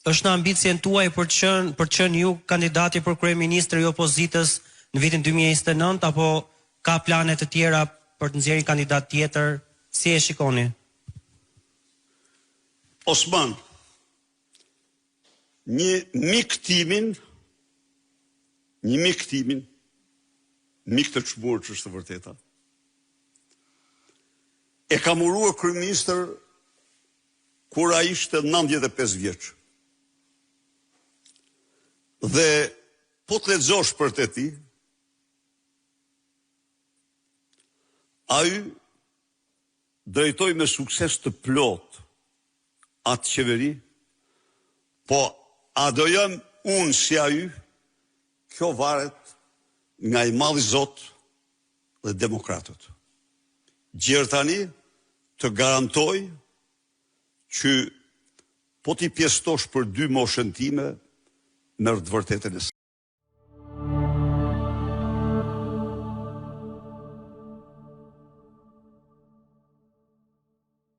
është në ambicien tuaj për të qenë ju kandidati për kryeministër i opozitës në vitin 2029 apo ka plane të tjera për të nxjerrë kandidat tjetër? Si e shikoni? Osman, një mik të çmuar që është e vërteta, e kam uruar kryeministër kur ai ishte 95 vjeç. Dhe po të lexosh për të ti, ai drejtoi me sukses të plot atë qeveri, po a do jam unë si ai, kjo varet nga i madhi Zot dhe demokratët. Gjerë tani të garantoj që po t'i pjestosh për 2 moshën time, në të vërtetën e